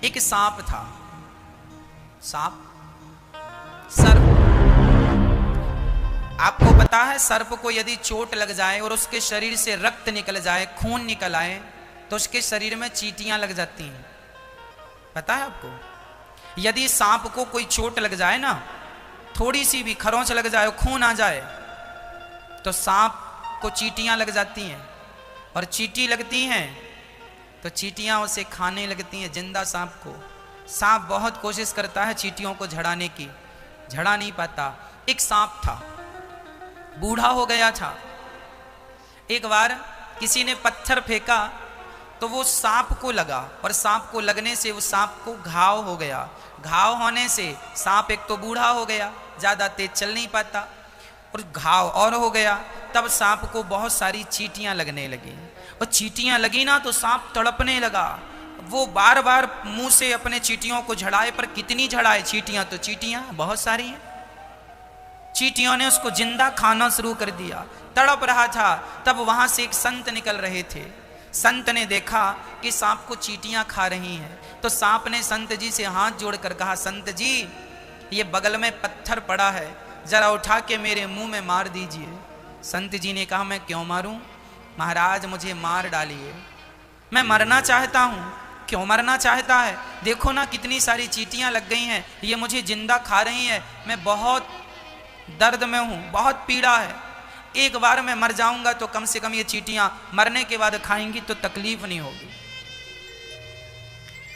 एक सांप था, सांप, सर्प। आपको पता है सर्प को यदि चोट लग जाए और उसके शरीर से रक्त निकल जाए, खून निकल आए, तो उसके शरीर में चींटियां लग जाती हैं। पता है आपको? यदि सांप को कोई चोट लग जाए ना, थोड़ी सी भी खरोंच लग जाए, खून आ जाए, तो सांप को चींटियां लग जाती हैं। और चींटी लगती हैं तो चींटियां उसे खाने लगती हैं, जिंदा सांप को। सांप बहुत कोशिश करता है चींटियों को झड़ाने की, झड़ा नहीं पाता। एक सांप था, बूढ़ा हो गया था। एक बार किसी ने पत्थर फेंका तो वो सांप को लगा, और सांप को लगने से वो सांप को घाव हो गया। घाव होने से सांप एक तो बूढ़ा हो गया, ज़्यादा तेज चल नहीं पाता, और घाव और हो गया। तब सांप को बहुत सारी चींटियां लगने लगी, और चींटियां लगी ना तो सांप तड़पने लगा। वो बार बार मुंह से अपने चींटियों को झड़ाए, पर कितनी झड़ाए? चींटियां तो चींटियां बहुत सारी हैं। चींटियों ने उसको जिंदा खाना शुरू कर दिया, तड़प रहा था। तब वहां से एक संत निकल रहे थे। संत ने देखा कि सांप को चींटियां खा रही हैं, तो सांप ने संत जी से हाथ जोड़कर कहा, संत जी ये बगल में पत्थर पड़ा है, जरा उठा के मेरे मुंह में मार दीजिए। संत जी ने कहा, मैं क्यों मारूं? महाराज मुझे मार डालिए, मैं मरना चाहता हूं। क्यों मरना चाहता है? देखो ना कितनी सारी चींटियां लग गई हैं, ये मुझे जिंदा खा रही हैं, मैं बहुत दर्द में हूं, बहुत पीड़ा है। एक बार मैं मर जाऊंगा तो कम से कम ये चींटियां मरने के बाद खाएंगी तो तकलीफ नहीं होगी।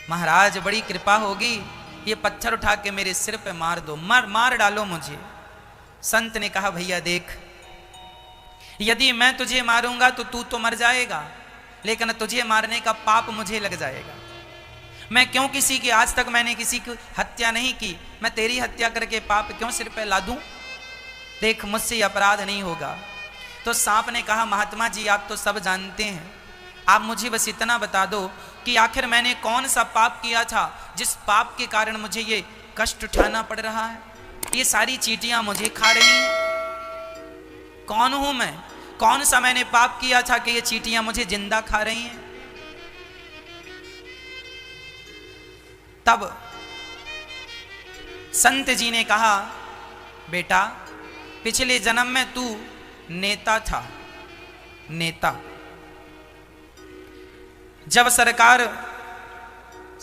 महाराज बड़ी कृपा होगी, ये पत्थर उठा के मेरे सिर पे मार दो, मार डालो मुझे। संत ने कहा, भैया देख, यदि मैं तुझे मारूंगा तो तू तो मर जाएगा, लेकिन तुझे मारने का पाप मुझे लग जाएगा। मैं क्यों किसी की, आज तक मैंने किसी की हत्या नहीं की, मैं तेरी हत्या करके पाप क्यों सिर पे ला दूं? देख मुझसे अपराध नहीं होगा। तो सांप ने कहा, महात्मा जी आप तो सब जानते हैं, आप मुझे बस इतना बता दो कि आखिर मैंने कौन सा पाप किया था जिस पाप के कारण मुझे ये कष्ट उठाना पड़ रहा है, ये सारी चींटियां मुझे खा रही हैं। कौन हूं मैं? कौन सा मैंने पाप किया था कि ये चींटियां मुझे जिंदा खा रही हैं? तब संत जी ने कहा, बेटा पिछले जन्म में तू नेता था, नेता। जब सरकार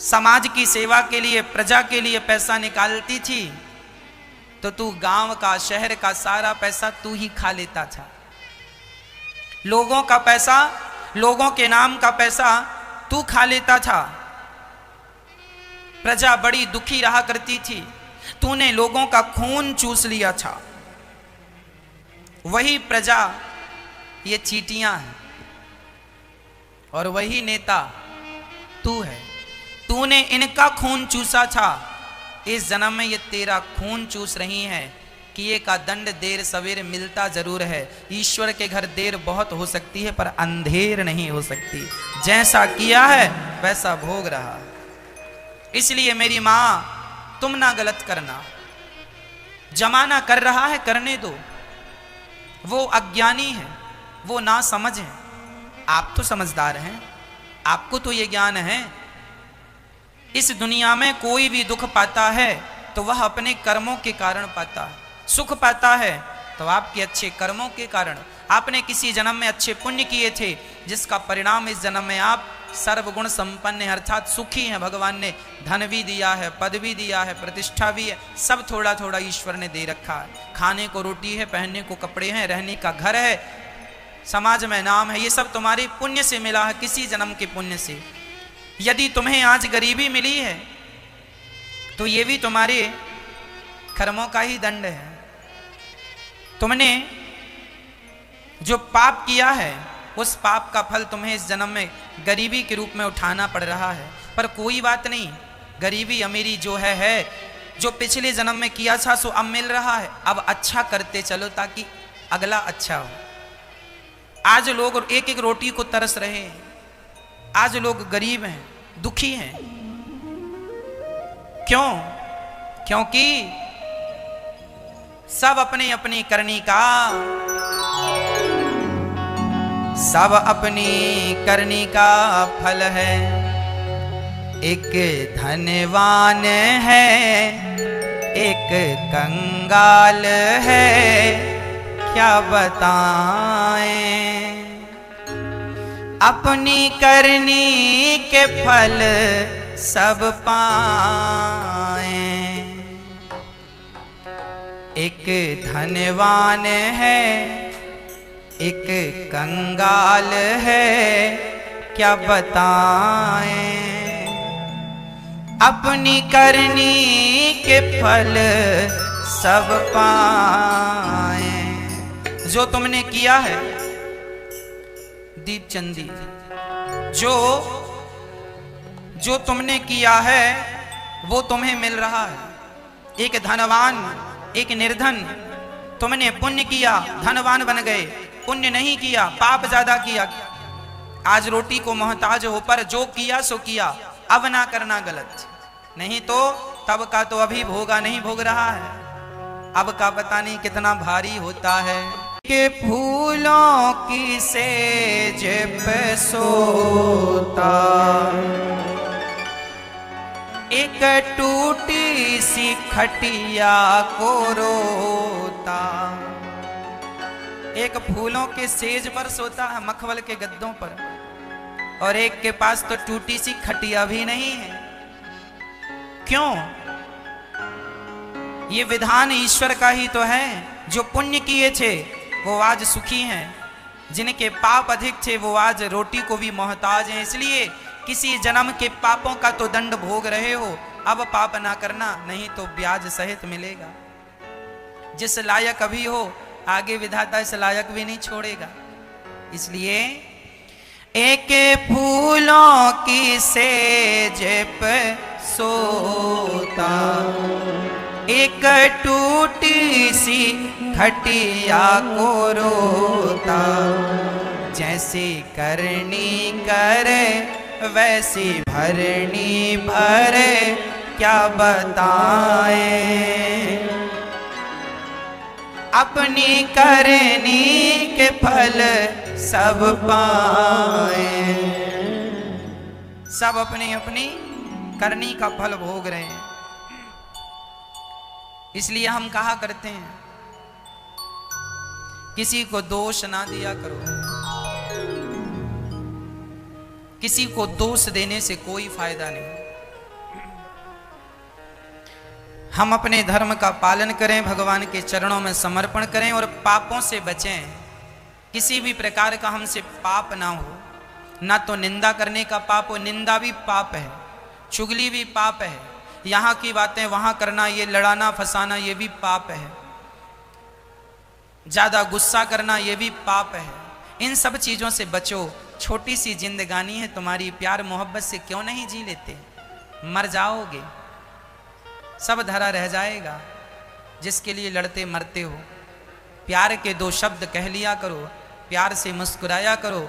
समाज की सेवा के लिए, प्रजा के लिए पैसा निकालती थी तो तू गांव का, शहर का सारा पैसा तू ही खा लेता था। लोगों का पैसा, लोगों के नाम का पैसा तू खा लेता था। प्रजा बड़ी दुखी रहा करती थी, तूने लोगों का खून चूस लिया था। वही प्रजा ये चींटियां हैं, और वही नेता तू है। तूने इनका खून चूसा था, इस जन्म में ये तेरा खून चूस रही हैं। किए का दंड देर सवेर मिलता जरूर है। ईश्वर के घर देर बहुत हो सकती है, पर अंधेर नहीं हो सकती। जैसा किया है वैसा भोग रहा। इसलिए मेरी मां, तुम ना गलत करना। जमाना कर रहा है, करने दो। वो अज्ञानी है, वो ना समझ है, आप तो समझदार हैं, आपको तो ये ज्ञान है। इस दुनिया में कोई भी दुख पाता है तो वह अपने कर्मों के कारण पाता है। सुख पाता है तो आपके अच्छे कर्मों के कारण। आपने किसी जन्म में अच्छे पुण्य किए थे, जिसका परिणाम इस जन्म में आप सर्वगुण संपन्न है, अर्थात सुखी हैं। भगवान ने धन भी दिया है, पद भी दिया है, प्रतिष्ठा भी है, सब थोड़ा थोड़ा ईश्वर ने दे रखा है। खाने को रोटी है, पहनने को कपड़े हैं, रहने का घर है, समाज में नाम है, ये सब तुम्हारे पुण्य से मिला है, किसी जन्म के पुण्य से। यदि तुम्हें आज गरीबी मिली है तो ये भी तुम्हारे कर्मों का ही दंड है। तुमने जो पाप किया है उस पाप का फल तुम्हें इस जन्म में गरीबी के रूप में उठाना पड़ रहा है। पर कोई बात नहीं, गरीबी अमीरी जो है जो पिछले जन्म में किया था सो अब मिल रहा है। अब अच्छा करते चलो ताकि अगला अच्छा हो। आज लोग एक एक रोटी को तरस रहे हैं, आज लोग गरीब हैं, दुखी हैं। क्यों? क्योंकि सब अपनी अपनी करनी का, सब अपनी करनी का फल है। एक धनवान है एक कंगाल है, क्या बताएं। अपनी करनी के फल सब पाएं। एक धनवान है एक कंगाल है, क्या बताएं। अपनी करनी के फल सब पाएं। जो तुमने किया है दीपचंदी, जो तुमने किया है वो तुम्हें मिल रहा है। एक धनवान एक निर्धन, तुमने पुण्य किया धनवान बन गए, पुण्य नहीं किया पाप ज्यादा किया, आज रोटी को मोहताज हो। पर जो किया सो किया, अब ना करना गलत, नहीं तो तब का तो अभी भोगा नहीं भोग रहा है, अब का पता नहीं कितना भारी होता है। के फूलों की सेज पे सोता, एक टूटी सी खटिया को रोता। एक फूलों के सेज पर सोता है, मखमल के गद्दों पर, और एक के पास तो टूटी सी खटिया भी नहीं है। क्यों? ये विधान ईश्वर का ही तो है। जो पुण्य किए थे वो आज सुखी हैं, जिनके पाप अधिक थे वो आज रोटी को भी मोहताज हैं। इसलिए किसी जन्म के पापों का तो दंड भोग रहे हो, अब पाप ना करना, नहीं तो ब्याज सहित मिलेगा। जिस लायक अभी हो आगे विधाता इस लायक भी नहीं छोड़ेगा। इसलिए एक फूलों की सेज पे सोता, एक टूटी सी खटिया को रोता। जैसी करनी करे वैसी भरनी भरे, क्या बताएं। अपनी करनी के फल सब पाए। सब अपनी अपनी करनी का फल भोग रहे हैं। इसलिए हम कहा करते हैं किसी को दोष ना दिया करो, किसी को दोष देने से कोई फायदा नहीं। हम अपने धर्म का पालन करें, भगवान के चरणों में समर्पण करें और पापों से बचें। किसी भी प्रकार का हमसे पाप ना हो, ना तो निंदा करने का पाप हो, निंदा भी पाप है, चुगली भी पाप है, यहाँ की बातें वहाँ करना, ये लड़ाना फंसाना ये भी पाप है, ज़्यादा गुस्सा करना ये भी पाप है। इन सब चीज़ों से बचो। छोटी सी जिंदगानी है तुम्हारी, प्यार मोहब्बत से क्यों नहीं जी लेते? मर जाओगे, सब धरा रह जाएगा। जिसके लिए लड़ते मरते हो, प्यार के दो शब्द कह लिया करो, प्यार से मुस्कुराया करो,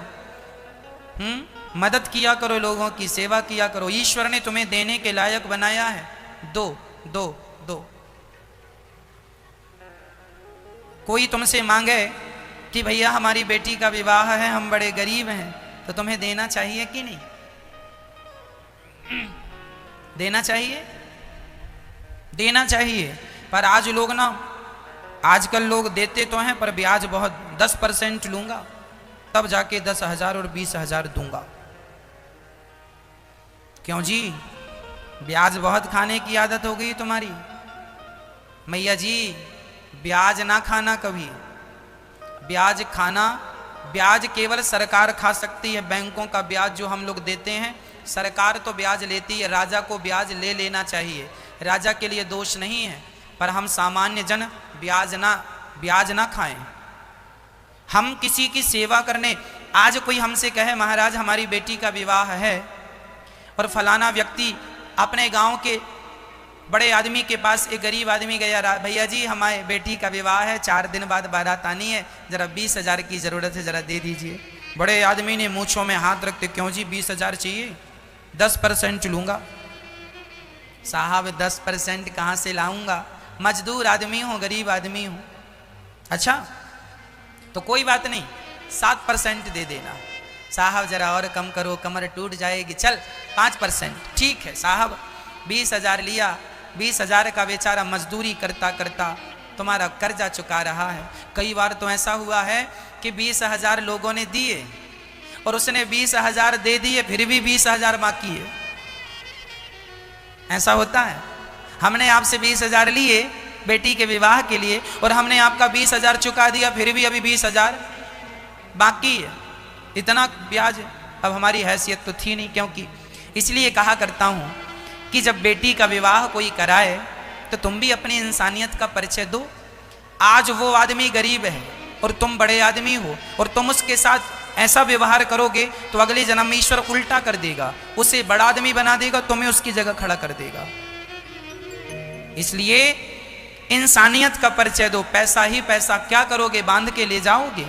मदद किया करो, लोगों की सेवा किया करो। ईश्वर ने तुम्हें देने के लायक बनाया है, दो दो दो। कोई तुमसे मांगे कि भैया हमारी बेटी का विवाह है, हम बड़े गरीब हैं, तो तुम्हें देना चाहिए कि नहीं? देना चाहिए, देना चाहिए। पर आज लोग ना, आजकल लोग देते तो हैं पर ब्याज बहुत, 10% लूंगा तब जाके 10,000 और 20,000 दूंगा। क्यों जी? ब्याज बहुत खाने की आदत हो गई तुम्हारी। मैया जी ब्याज ना खाना कभी। ब्याज खाना, ब्याज केवल सरकार खा सकती है। बैंकों का ब्याज जो हम लोग देते हैं, सरकार तो ब्याज लेती है, राजा को ब्याज ले लेना चाहिए, राजा के लिए दोष नहीं है। पर हम सामान्य जन ब्याज ना खाएं। हम किसी की सेवा करने, आज कोई हमसे कहे महाराज हमारी बेटी का विवाह है और फलाना व्यक्ति अपने गांव के बड़े आदमी के पास एक गरीब आदमी गया, भैया जी हमारे बेटी का विवाह है, 4 दिन बाद बारात आनी है, जरा 20,000 की जरूरत है, जरा दे दीजिए। बड़े आदमी ने मूंछों में हाथ रखते, क्यों जी 20,000 चाहिए? 10% लूंगा। साहब 10% कहाँ से लाऊंगा? मजदूर आदमी हूँ, गरीब आदमी हूँ। अच्छा तो कोई बात नहीं, 7% दे देना। साहब जरा और कम करो, कमर टूट जाएगी। चल 5%। ठीक है साहब, 20,000 लिया, 20,000 का बेचारा मजदूरी करता करता तुम्हारा कर्जा चुका रहा है। कई बार तो ऐसा हुआ है कि 20,000 लोगों ने दिए और उसने 20,000 दे दिए, फिर भी 20,000 बाकी है। ऐसा होता है। हमने आपसे 20,000 लिए बेटी के विवाह के लिए और हमने आपका 20,000 चुका दिया, फिर भी अभी 20,000 बाकी है। इतना ब्याज अब हमारी हैसियत तो थी नहीं। क्योंकि इसलिए कहा करता हूं कि जब बेटी का विवाह कोई कराए तो तुम भी अपनी इंसानियत का परिचय दो। आज वो आदमी गरीब है और तुम बड़े आदमी हो और तुम उसके साथ ऐसा व्यवहार करोगे तो अगले जन्म में ईश्वर उल्टा कर देगा, उसे बड़ा आदमी बना देगा, तुम्हें उसकी जगह खड़ा कर देगा। इसलिए इंसानियत का परिचय दो। पैसा ही पैसा क्या करोगे, बांध के ले जाओगे?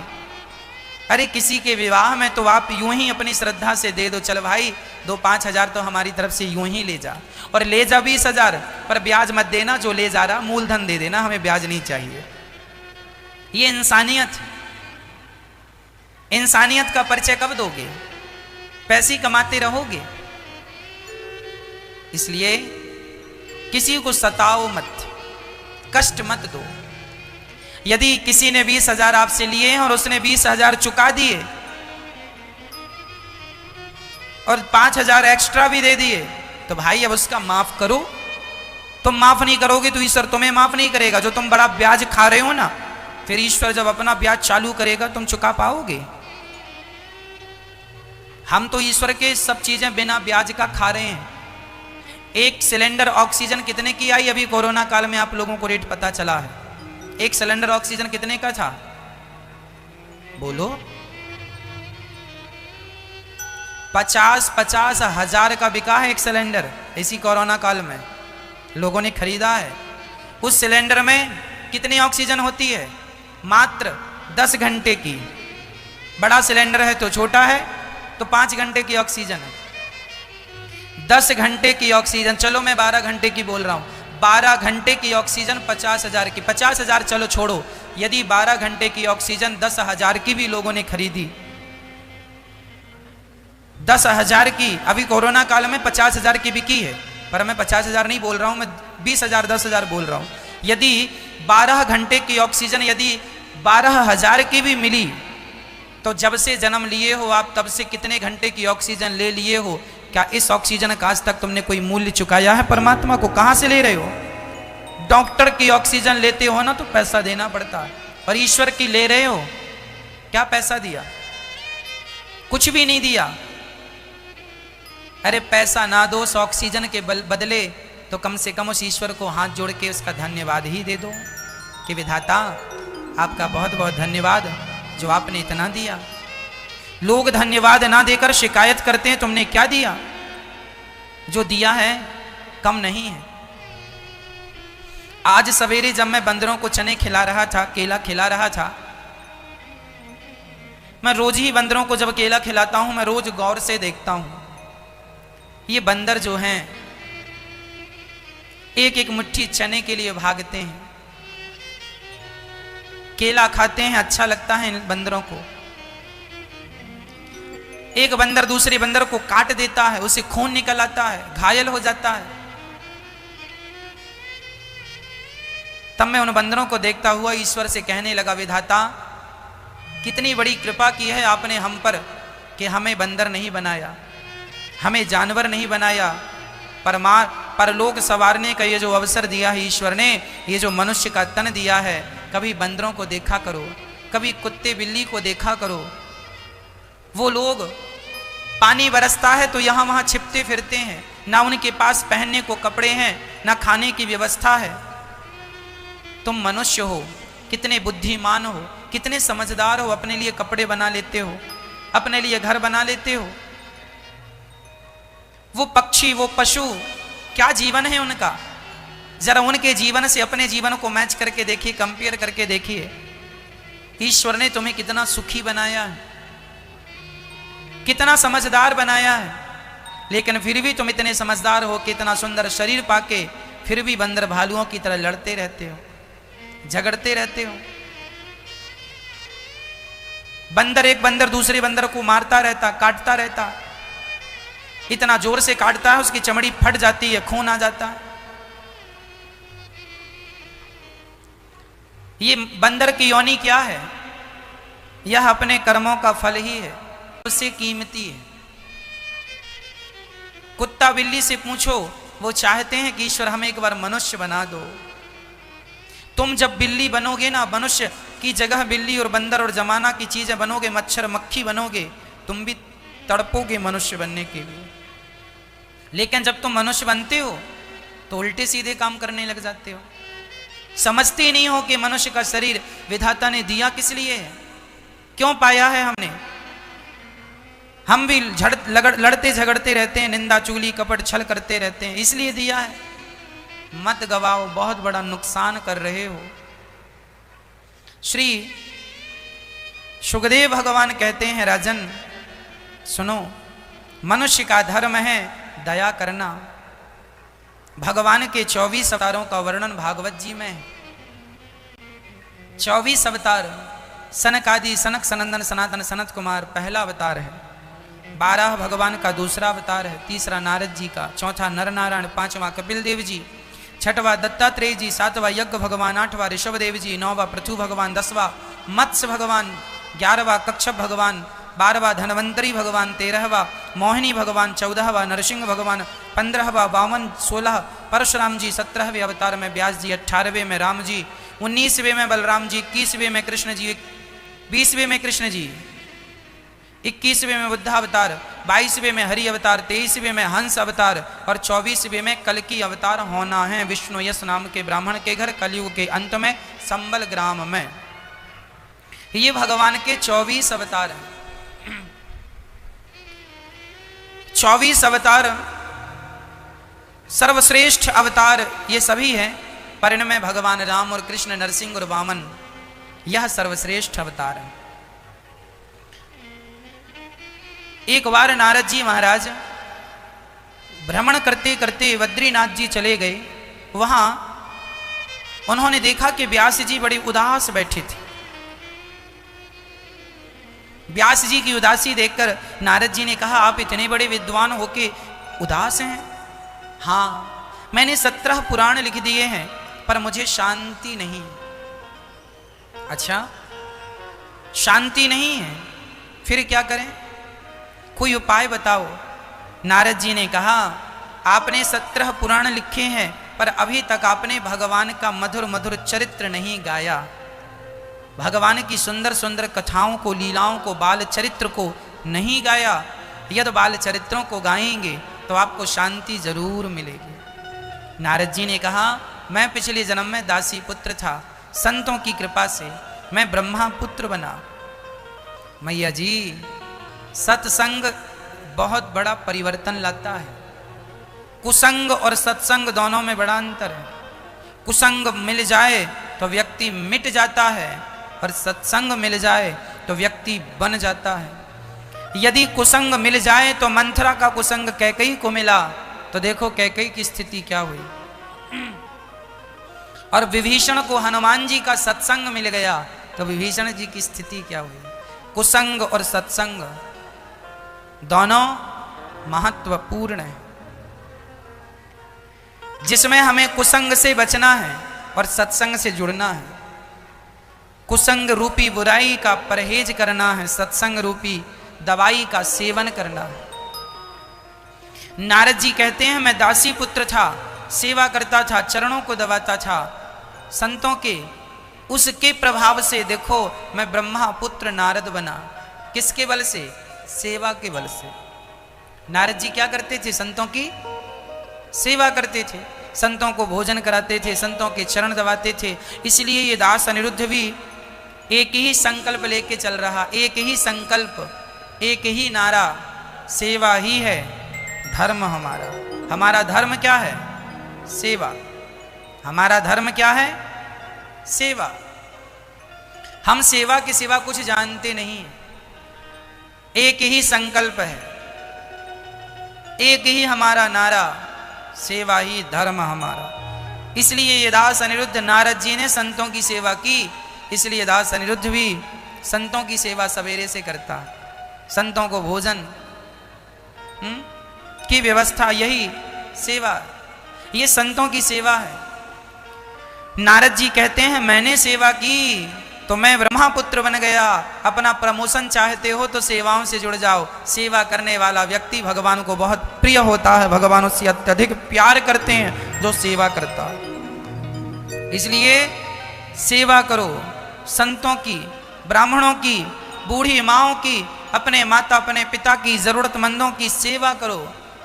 अरे किसी के विवाह में तो आप यूं ही अपनी श्रद्धा से दे दो, चल भाई 2-5 हजार तो हमारी तरफ से यूं ही ले जा, और ले जा 20,000 पर ब्याज मत देना। जो ले जा रहा मूलधन दे देना, हमें ब्याज नहीं चाहिए। ये इंसानियत। इंसानियत का परिचय कब दोगे? पैसे कमाते रहोगे। इसलिए किसी को सताओ मत, कष्ट मत दो। यदि किसी ने 20,000 आपसे लिए हैं और उसने 20,000 चुका दिए और 5,000 एक्स्ट्रा भी दे दिए तो भाई अब उसका माफ करो। तुम माफ नहीं करोगे तो ईश्वर तुम्हें माफ नहीं करेगा। जो तुम बड़ा ब्याज खा रहे हो ना, फिर ईश्वर जब अपना ब्याज चालू करेगा तुम चुका पाओगे? हम तो ईश्वर के सब चीजें बिना ब्याज का खा रहे हैं। एक सिलेंडर ऑक्सीजन कितने की आई? अभी कोरोना काल में आप लोगों को रेट पता चला है। एक सिलेंडर ऑक्सीजन कितने का था? बोलो। 50-50 हजार का बिका है एक सिलेंडर। इसी कोरोना काल में लोगों ने खरीदा है। उस सिलेंडर में कितनी ऑक्सीजन होती है? मात्र 10 घंटे की। बड़ा सिलेंडर है तो छोटा है तो 5 घंटे की ऑक्सीजन है। 10 घंटे की ऑक्सीजन, चलो मैं 12 घंटे की बोल रहा हूं। 12 घंटे की ऑक्सीजन 50,000 की। 50,000 चलो छोड़ो, यदि 12 घंटे की ऑक्सीजन 10,000 की भी लोगों ने खरीदी, 10,000 की, अभी कोरोना काल में 50,000 की बिकी है, पर मैं 50,000 नहीं बोल रहा हूं, मैं 20,000 10,000 बोल रहा हूं। यदि 12 घंटे की ऑक्सीजन यदि 12,000 की भी मिली तो जब से जन्म लिए हो आप तब से कितने घंटे की ऑक्सीजन ले लिए हो? क्या इस ऑक्सीजन का आज तक तुमने कोई मूल्य चुकाया है परमात्मा को? कहां से ले रहे हो? डॉक्टर की ऑक्सीजन लेते हो ना तो पैसा देना पड़ता है, और ईश्वर की ले रहे हो, क्या पैसा दिया? कुछ भी नहीं दिया। अरे पैसा ना दो, उस ऑक्सीजन के बदले तो कम से कम उस ईश्वर को हाथ जोड़ के उसका धन्यवाद ही दे दो कि विधाता आपका बहुत बहुत धन्यवाद जो आपने इतना दिया। लोग धन्यवाद ना देकर शिकायत करते हैं तुमने क्या दिया? जो दिया है कम नहीं है। आज सवेरे जब मैं बंदरों को चने खिला रहा था, केला खिला रहा था, मैं रोज ही बंदरों को जब केला खिलाता हूं मैं रोज गौर से देखता हूं ये बंदर जो हैं एक एक मुट्ठी चने के लिए भागते हैं, केला खाते हैं, अच्छा लगता है इन बंदरों को। एक बंदर दूसरे बंदर को काट देता है, उसे खून निकल आता है, घायल हो जाता है। तब मैं उन बंदरों को देखता हुआ ईश्वर से कहने लगा, विधाता कितनी बड़ी कृपा की है आपने हम पर कि हमें बंदर नहीं बनाया, हमें जानवर नहीं बनाया, परलोक सवारने का ये जो अवसर दिया है ईश्वर ने, ये जो मनुष्य का तन दिया है, कभी बंदरों को देखा करो, कभी कुत्ते बिल्ली को देखा करो। वो लोग पानी बरसता है तो यहाँ वहाँ छिपते फिरते हैं, ना उनके पास पहनने को कपड़े हैं, ना खाने की व्यवस्था है। तुम मनुष्य हो, कितने बुद्धिमान हो, कितने समझदार हो, अपने लिए कपड़े बना लेते हो, अपने लिए घर बना लेते हो। वो पक्षी, वो पशु, क्या जीवन है उनका? जरा उनके जीवन से अपने जीवन को मैच करके देखिए, कंपेयर करके देखिए। ईश्वर ने तुम्हें कितना सुखी बनाया है, कितना समझदार बनाया है, लेकिन फिर भी तुम इतने समझदार हो कि इतना सुंदर शरीर पाके फिर भी बंदर भालुओं की तरह लड़ते रहते हो, झगड़ते रहते हो। बंदर एक बंदर दूसरे बंदर को मारता रहता, काटता रहता, इतना जोर से काटता है उसकी चमड़ी फट जाती है, खून आ जाता है। ये बंदर की योनि क्या है? यह अपने कर्मों का फल ही है, उससे कीमती है। कुत्ता बिल्ली से पूछो, वो चाहते हैं कि ईश्वर हमें एक बार मनुष्य बना दो। तुम जब बिल्ली बनोगे ना, मनुष्य की जगह बिल्ली और बंदर और जमाना की चीजें बनोगे, मच्छर मक्खी बनोगे, तुम भी तड़पोगे मनुष्य बनने के लिए। लेकिन जब तुम मनुष्य बनते हो तो उल्टे सीधे काम करने लग जाते हो। समझते ही नहीं हो कि मनुष्य का शरीर विधाता ने दिया किस लिए है, क्यों पाया है हमने। हम भी लड़ते झगड़ते रहते हैं, निंदा चुगली कपट छल करते रहते हैं, इसलिए दिया है। मत गवाओ, बहुत बड़ा नुकसान कर रहे हो। श्री सुखदेव भगवान कहते हैं, राजन सुनो, मनुष्य का धर्म है दया करना। भगवान के 24 अवतारों का वर्णन भागवत जी में है। 24 अवतार, सनक आदि, सनक सनंदन सनातन सनत कुमार पहला अवतार है। 12 भगवान का दूसरा अवतार है, तीसरा नारद जी का, चौथा नर नारायण, पांचवा कपिल देव जी, छठवां दत्तात्रेय जी, सातवां यज्ञ भगवान, आठवां ऋषभ देव जी, नौवां पृथु भगवान, 10वां मत्स्य भगवान, 11वां कच्छप भगवान, 12वां धनवंतरी भगवान, 13वां मोहिनी भगवान, 14वां नरसिंह भगवान, 15वां वामन, 16 परशुराम जी, 17वें अवतार में व्यास जी, 18वें में राम जी, 19वें में बलराम जी, 21वें में कृष्ण जी, 20वें में कृष्ण जी, 21वें में बुद्ध अवतार, 22वें में हरि अवतार, 23वें में हंस अवतार और 24वें में कल्कि अवतार होना है विष्णु यश नाम के ब्राह्मण के घर कलयुग के अंत में संबल ग्राम में। ये भगवान के 24 अवतार हैं। 24 अवतार सर्वश्रेष्ठ अवतार ये सभी हैं, पर इनमें भगवान राम और कृष्ण, नरसिंह और वामन, यह सर्वश्रेष्ठ अवतार है। एक बार नारद जी महाराज भ्रमण करते करते बद्रीनाथ जी चले गए। वहां उन्होंने देखा कि व्यास जी बड़े उदास बैठे थे। व्यास जी की उदासी देखकर नारद जी ने कहा, आप इतने बड़े विद्वान होके उदास हैं? हाँ, मैंने 17 पुराण लिख दिए हैं, पर मुझे शांति नहीं। अच्छा, शांति नहीं है, फिर क्या करें? कोई उपाय बताओ। नारद जी ने कहा, आपने 17 पुराण लिखे हैं, पर अभी तक आपने भगवान का मधुर मधुर चरित्र नहीं गाया। भगवान की सुंदर सुंदर कथाओं को, लीलाओं को, बाल चरित्र को नहीं गाया। यदि बाल चरित्रों को गाएंगे तो आपको शांति जरूर मिलेगी। नारद जी ने कहा, मैं पिछले जन्म में दासी पुत्र था, संतों की कृपा से मैं ब्रह्मा पुत्र बना। मैया जी, सत्संग बहुत बड़ा परिवर्तन लाता है। कुसंग और सत्संग दोनों में बड़ा अंतर है। कुसंग मिल जाए तो व्यक्ति मिट जाता है, और सत्संग मिल जाए तो व्यक्ति बन जाता है। यदि कुसंग मिल जाए तो मंथरा का कुसंग कैकेयी को मिला, तो देखो कैकेयी की स्थिति क्या हुई। और विभीषण को हनुमान जी का सत्संग मिल गया, तो विभीषण जी की स्थिति क्या हुई। कुसंग और सत्संग दोनों महत्वपूर्ण है। जिसमें हमें कुसंग से बचना है और सत्संग से जुड़ना है। कुसंग रूपी बुराई का परहेज करना है, सत्संग रूपी दवाई का सेवन करना है। नारद जी कहते हैं, मैं दासी पुत्र था, सेवा करता था, चरणों को दबाता था संतों के, उसके प्रभाव से देखो मैं ब्रह्मा पुत्र नारद बना। किसके बल से? सेवा के बल से। नारद जी क्या करते थे? संतों की सेवा करते थे, संतों को भोजन कराते थे, संतों के चरण दबाते थे। इसलिए ये दास अनिरुद्ध भी एक ही संकल्प लेके चल रहा, एक ही संकल्प, एक ही नारा, सेवा ही है धर्म हमारा। हमारा धर्म क्या है? सेवा। हमारा धर्म क्या है? सेवा। हम सेवा के सिवा कुछ जानते नहीं। एक ही संकल्प है, एक ही हमारा नारा, सेवा ही धर्म हमारा। इसलिए ये दास अनिरुद्ध, नारद जी ने संतों की सेवा की, इसलिए दास अनिरुद्ध भी संतों की सेवा सवेरे से करता। संतों को भोजन की व्यवस्था, यही सेवा, ये संतों की सेवा है। नारद जी कहते हैं मैंने सेवा की तो मैं ब्रह्मापुत्र बन गया। अपना प्रमोशन चाहते हो तो सेवाओं से जुड़ जाओ। सेवा करने वाला व्यक्ति भगवान को बहुत प्रिय होता है, भगवान उससे अत्यधिक प्यार करते हैं जो सेवा करता है। इसलिए सेवा करो, संतों की, ब्राह्मणों की, बूढ़ी माओं की, अपने माता अपने पिता की, जरूरतमंदों की सेवा करो।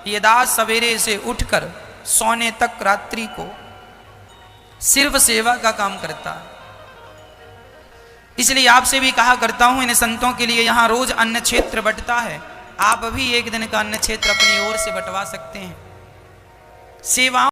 ये दास सवेरे से उठकर सोने तक रात्रि को सिर्फ सेवा का काम करता है। इसलिए आपसे भी कहा करता हूं, इन संतों के लिए यहां रोज अन्न क्षेत्र बंटता है, आप भी एक दिन का अन्न क्षेत्र अपनी ओर से बंटवा सकते हैं। सेवा